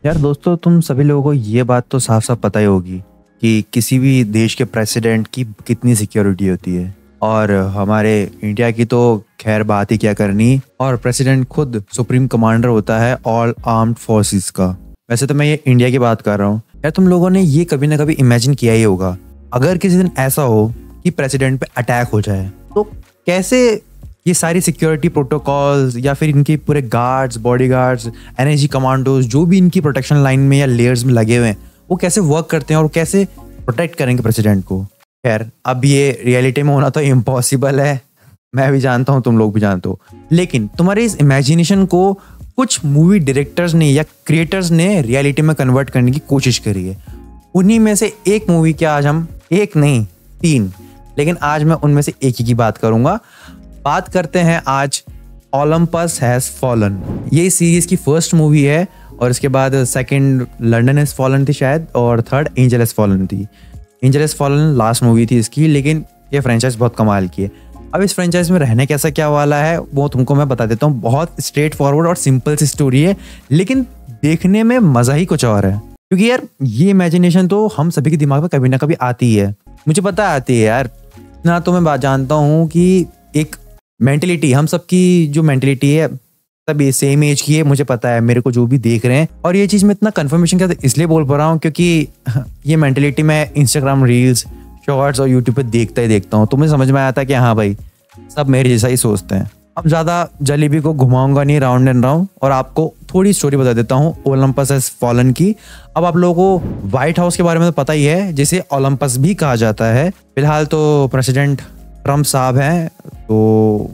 यार दोस्तों, तुम सभी लोगों को ये बात तो साफ साफ पता ही होगी कि किसी भी देश के प्रेसिडेंट की कितनी सिक्योरिटी होती है। और हमारे इंडिया की तो खैर बात ही क्या करनी। और प्रेसिडेंट खुद सुप्रीम कमांडर होता है ऑल आर्म्ड फोर्सेस का। वैसे तो मैं ये इंडिया की बात कर रहा हूँ। यार तुम लोगों ने ये कभी ना कभी इमेजिन किया ही होगा, अगर किसी दिन ऐसा हो कि प्रेसिडेंट पे अटैक हो जाए तो कैसे ये सारी सिक्योरिटी प्रोटोकॉल्स या फिर इनके पूरे guards, body guards, energy commandos जो भी इनकी प्रोटेक्शन लाइन में या लेयर्स में लगे हुए हैं वो कैसे वर्क करते हैं और कैसे प्रोटेक्ट करेंगे प्रेसिडेंट को। खैर अब ये रियलिटी में होना तो इम्पॉसिबल है, मैं भी जानता हूँ, तुम लोग भी जानते हो। लेकिन तुम्हारे इस इमेजिनेशन को कुछ मूवी डायरेक्टर्स ने या क्रिएटर्स ने रियलिटी में कन्वर्ट करने की कोशिश करी है। उन्हीं में से एक मूवी की आज हम, एक नहीं 3, लेकिन आज मैं उनमें से एक ही की बात करूंगा। बात करते हैं आज ओलंपस हैज फॉलन। ये सीरीज की फर्स्ट मूवी है और इसके बाद सेकंड लंदन हैज फॉलन थी शायद, और थर्ड एंजल हैज फॉलन थी। Angel has fallen last movie थी इसकी, लेकिन ये फ्रेंचाइज बहुत कमाल की है। अब इस फ्रेंचाइज में रहने कैसा क्या वाला है वो तुमको मैं बता देता हूँ। बहुत स्ट्रेट फॉरवर्ड और सिंपल सी स्टोरी है, लेकिन देखने में मजा ही कुछ और है। क्योंकि यार ये इमेजिनेशन तो हम सभी के दिमाग में कभी ना कभी आती है, मुझे पता आती है यार ना। तो मैं बात जानता हूँ कि एक मेंटलिटी, हम सबकी जो मेंटलिटी है सब सेम एज की है, मुझे पता है, मेरे को जो भी देख रहे हैं। और ये चीज़ मैं इतना कंफर्मेशन के साथ इसलिए बोल पा रहा हूँ क्योंकि ये मेंटलिटी मैं इंस्टाग्राम रील्स, शॉर्ट्स और यूट्यूब पे देखता ही देखता हूँ, तो मुझे समझ में आता है कि हाँ भाई सब मेरे जैसा ही सोचते हैं। अब ज़्यादा जलेबी को घुमाऊंगा नहीं राउंड एंड राउंड, और आपको थोड़ी स्टोरी बता देता हूँ ओलंपस हैज फॉलन की। अब आप लोगों को व्हाइट हाउस के बारे में तो पता ही है, जिसे ओलंपस भी कहा जाता है। फिलहाल तो प्रेसिडेंट ट्रम्प साहब हैं तो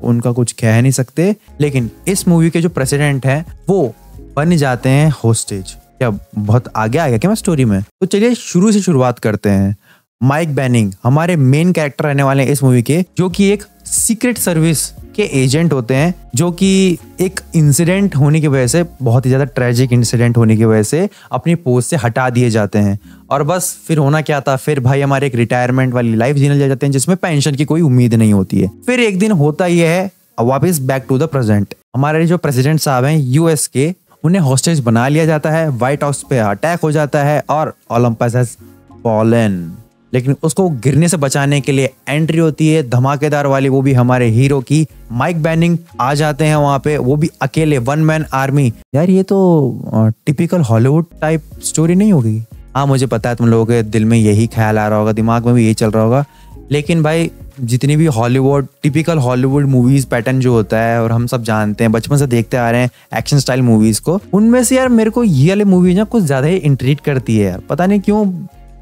उनका कुछ कह नहीं सकते, लेकिन इस मूवी के जो प्रेसिडेंट हैं वो बन जाते हैं होस्टेज। क्या बहुत आगे आ गया क्या मैं स्टोरी में? तो चलिए शुरू से शुरुआत करते हैं। माइक बेनिंग हमारे मेन कैरेक्टर रहने वाले हैं इस मूवी के, जो कि एक सीक्रेट सर्विस के एजेंट होते हैं, जो कि एक इंसिडेंट होने की वजह से, बहुत ही ज्यादा ट्रेजिक इंसिडेंट होने की वजह से अपनी पोस्ट से हटा दिए जाते हैं। और बस फिर होना क्या था, फिर भाई हमारे एक रिटायरमेंट वाली लाइफ जीने लग जाते हैं जिसमें पेंशन की कोई उम्मीद नहीं होती है। फिर एक दिन होता यह है वापस बैक टू द प्रेजेंट। हमारे जो प्रेसिडेंट साहब हैं यूएस के, उन्हें हॉस्टेज बना लिया जाता है, व्हाइट हाउस पे अटैक हो जाता है और ओलंपस हैज फॉलन। लेकिन उसको गिरने से बचाने के लिए एंट्री होती है धमाकेदार वाली, वो भी हमारे हीरो की। माइक बेनिंग आ जाते हैं वहां पे, वो भी अकेले, वन मैन आर्मी। यार ये तो टिपिकल हॉलीवुड टाइप स्टोरी नहीं होगी? हाँ मुझे पता है तुम लोगों के दिल में यही ख्याल आ रहा होगा, दिमाग में भी यही चल रहा होगा। लेकिन भाई जितनी भी Hollywood, typical Hollywood movies pattern जो होता है, और हम सब जानते हैं, बचपन से देखते आ रहे हैं एक्शन स्टाइल मूवीज को, उनमें से यार मेरे को ये वाली मूवी ना कुछ ज्यादा ही इंट्रीट करती है यार, पता नहीं क्यों।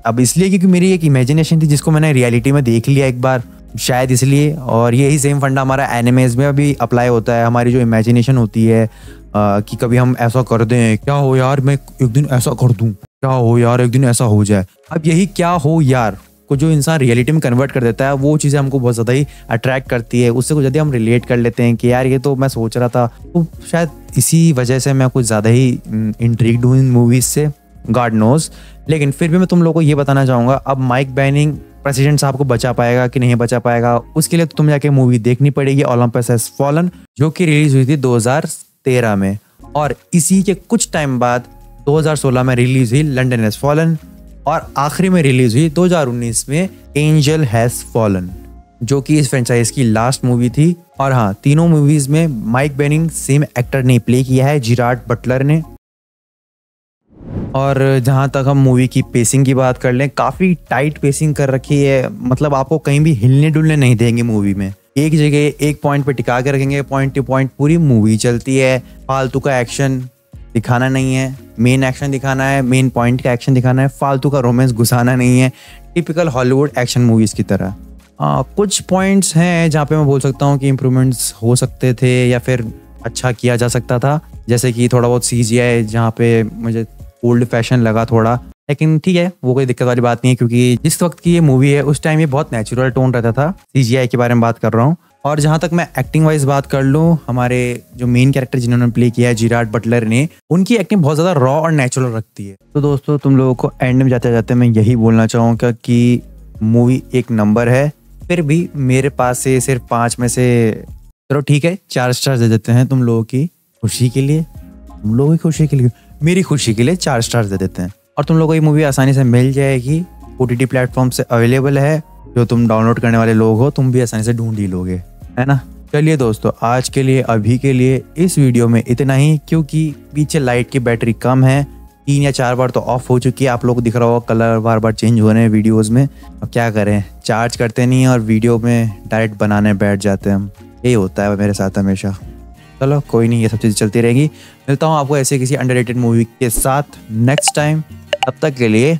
अब इसलिए क्योंकि मेरी एक इमेजिनेशन थी जिसको मैंने रियलिटी में देख लिया एक बार, शायद इसलिए। और यही सेम फंडा हमारा एनिमेज में भी अप्लाई होता है। हमारी जो इमेजिनेशन होती है कि कभी हम ऐसा कर दें, क्या हो यार मैं एक दिन ऐसा कर दूं, क्या हो यार एक दिन ऐसा हो जाए। अब यही क्या हो यार को जो इंसान रियलिटी में कन्वर्ट कर देता है, वो चीज़ें हमको बहुत ज़्यादा ही अट्रैक्ट करती है। उससे कुछ ज़्यादा हम रिलेट कर लेते हैं कि यार ये तो मैं सोच रहा था। तो शायद इसी वजह से मैं कुछ ज़्यादा ही इंट्रिग्ड हूँ इन मूवीज़ से, गॉड नोज। लेकिन फिर भी मैं तुम लोगों को ये बताना चाहूँगा, अब माइक बेनिंग प्रेसिडेंट साहब को बचा पाएगा कि नहीं बचा पाएगा, उसके लिए तो तुम जाके मूवी देखनी पड़ेगी ओलंपस हैज फॉलन, जो कि रिलीज हुई थी 2013 में। और इसी के कुछ टाइम बाद 2016 में रिलीज हुई लंदन हैज फॉलन, और आखिरी में रिलीज हुई 2019 में एंजल हैज फॉलन, जो कि इस फ्रेंचाइज की लास्ट मूवी थी। और हाँ, तीनों मूवीज में माइक बेनिंग सेम एक्टर ने प्ले किया है, जेरार्ड बटलर ने। और जहाँ तक हम मूवी की पेसिंग की बात कर लें, काफ़ी टाइट पेसिंग कर रखी है। मतलब आपको कहीं भी हिलने डुलने नहीं देंगे मूवी में, एक जगह एक पॉइंट पे टिका के रखेंगे, पॉइंट टू पॉइंट पूरी मूवी चलती है। फालतू का एक्शन दिखाना नहीं है, मेन एक्शन दिखाना है, मेन पॉइंट का एक्शन दिखाना है, फालतू का रोमांस घुसाना नहीं है, टिपिकल हॉलीवुड एक्शन मूवीज़ की तरह। कुछ पॉइंट्स हैं जहाँ पे मैं बोल सकता हूँ कि इम्प्रूवमेंट्स हो सकते थे या फिर अच्छा किया जा सकता था, जैसे कि थोड़ा बहुत CGI जहाँ पे मुझे ओल्ड फैशन लगा थोड़ा। लेकिन ठीक है, वो कोई दिक्कत वाली बात नहीं है, क्योंकि जिस वक्त की ये मूवी है उस टाइम ये बहुत नेचुरल टोन रहता था। CGI के बारे में बात कर रहा हूँ। और जहाँ तक मैं एक्टिंग वाइज बात कर लूँ, हमारे जो मेन कैरेक्टर जिन्होंने प्ले किया है जेरार्ड बटलर ने, उनकी एक्टिंग बहुत ज़्यादा रॉ और नेचुरल रखती है। तो दोस्तों तुम लोगों को एंड में जाते जाते मैं यही बोलना चाहूँगा कि मूवी एक नंबर है। फिर भी मेरे पास से सिर्फ 5 में से, चलो ठीक है 4 स्टार दे देते हैं तुम लोगों की खुशी के लिए, तुम लोगों की खुशी के लिए। मेरी खुशी के लिए 4 स्टार दे देते हैं। और तुम लोगों को ये मूवी आसानी से मिल जाएगी, OTT प्लेटफॉर्म से अवेलेबल है। जो तुम डाउनलोड करने वाले लोग हो तुम भी आसानी से ढूंढ ही लोगे, है ना। चलिए दोस्तों, आज के लिए अभी के लिए इस वीडियो में इतना ही, क्योंकि पीछे लाइट की बैटरी कम है, 3 या 4 बार तो ऑफ हो चुकी है। आप लोग को दिख रहा होगा कलर बार बार चेंज हो रहे हैं वीडियोस में। अब क्या करें, चार्ज करते नहीं और वीडियो में डायरेक्ट बनाने बैठ जाते हैं हम। यही होता है मेरे साथ हमेशा। चलो कोई नहीं, ये सब चीज़ें चलती रहेंगी। मिलता हूँ आपको ऐसे किसी अंडररेटेड मूवी के साथ नेक्स्ट टाइम। तब तक के लिए